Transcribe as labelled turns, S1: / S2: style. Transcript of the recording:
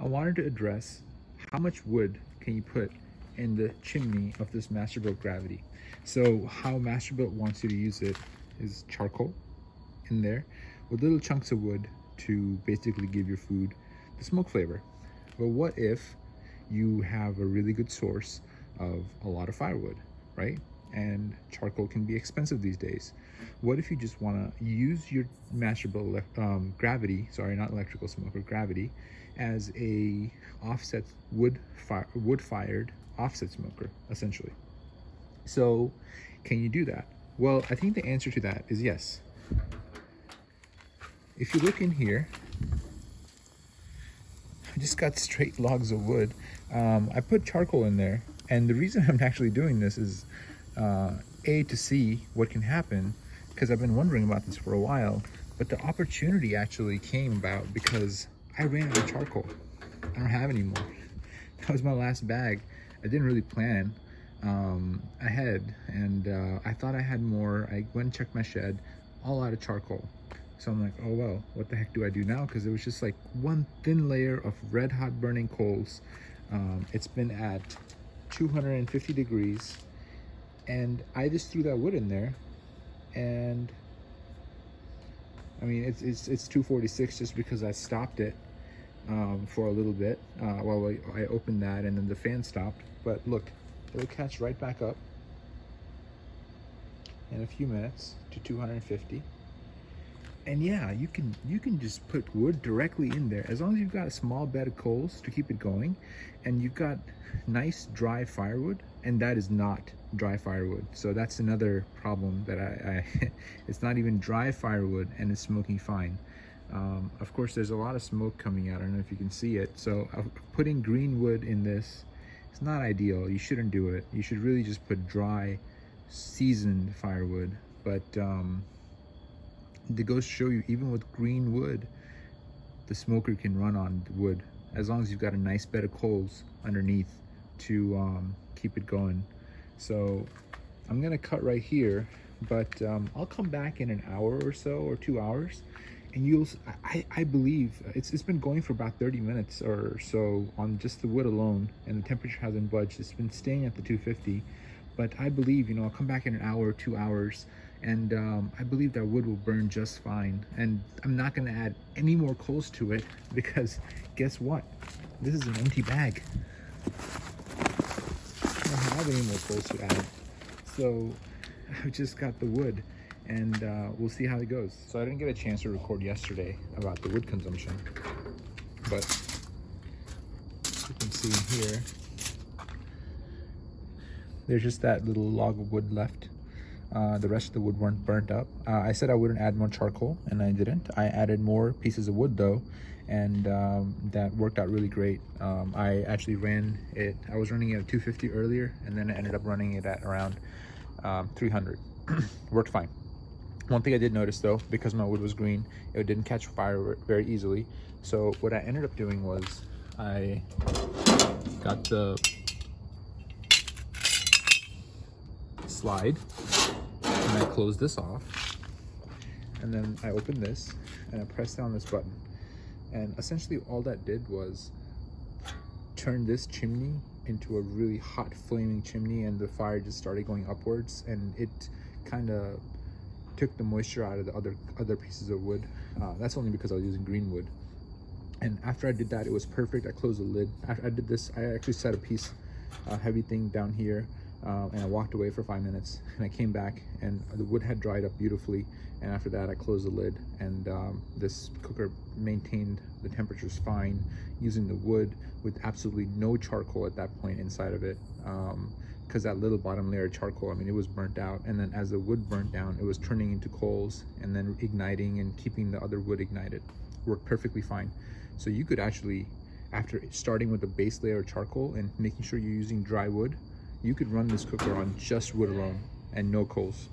S1: wanted to address how much wood can you put in the chimney of this Masterbuilt Gravity. So how Masterbuilt wants you to use it is charcoal in there with little chunks of wood to basically give your food the smoke flavor. But what if you have a really good source of a lot of firewood, right? And charcoal can be expensive these days. What if you just want to use your Masterbuilt Gravity, sorry, not electrical smoker, Gravity, as a offset wood-fired offset smoker, essentially. So can you do that? Well, I think the answer to that is yes. If you look in here, I just got straight logs of wood. I put charcoal in there, and the reason I'm actually doing this is A, to see what can happen, because I've been wondering about this for a while, but the opportunity actually came about because I ran out of charcoal. I don't have any more. That was my last bag. I didn't really plan ahead, and I thought I had more. I went and checked my shed, all out of charcoal. So I'm like, oh well, what the heck do I do now? Because it was just like one thin layer of red hot burning coals. It's been at 250 degrees, and I just threw that wood in there, and I mean it's 246 just because I stopped it for a little bit while I opened that, and then the fan stopped. But look, it'll catch right back up in a few minutes to 250. And yeah, you can just put wood directly in there as long as you've got a small bed of coals to keep it going, and you've got nice dry firewood. And that is not dry firewood, so that's another problem that I it's not even dry firewood and it's smoking fine. Of course, there's a lot of smoke coming out. I don't know if you can see it. So putting green wood in this is not ideal. You shouldn't do it. You should really just put dry, seasoned firewood. But it goes to show you, even with green wood, the smoker can run on wood as long as you've got a nice bed of coals underneath to keep it going. So I'm gonna cut right here, but I'll come back in an hour or so, or 2 hours, and I believe it's been going for about 30 minutes or so on just the wood alone, and the temperature hasn't budged. It's been staying at the 250, but I believe, I'll come back in an hour or 2 hours, and I believe that wood will burn just fine. And I'm not going to add any more coals to it, because guess what? This is an empty bag. I don't have any more coals to add. So I've just got the wood, and we'll see how it goes. So I didn't get a chance to record yesterday about the wood consumption, but you can see here, there's just that little log of wood left. The rest of the wood weren't burnt up. I said I wouldn't add more charcoal, and I didn't. I added more pieces of wood though, and that worked out really great. I actually ran it, I was running it at 250 earlier, and then I ended up running it at around 300. Worked fine. One thing I did notice though, because my wood was green, it didn't catch fire very easily. So what I ended up doing was I got the slide, and I closed this off, and then I opened this and I pressed down this button, and essentially all that did was turn this chimney into a really hot flaming chimney, and the fire just started going upwards, and it kind of took the moisture out of the other pieces of wood. That's only because I was using green wood. And after I did that, it was perfect. I closed the lid. After I did this, I actually set a piece, heavy thing down here, and I walked away for 5 minutes, and I came back and the wood had dried up beautifully. And after that, I closed the lid, and this cooker maintained the temperatures fine using the wood with absolutely no charcoal at that point inside of it, because that little bottom layer of charcoal, I mean, it was burnt out, and then as the wood burnt down, it was turning into coals and then igniting and keeping the other wood ignited. Worked perfectly fine. So you could actually, after starting with the base layer of charcoal and making sure you're using dry wood, you could run this cooker on just wood alone and no coals.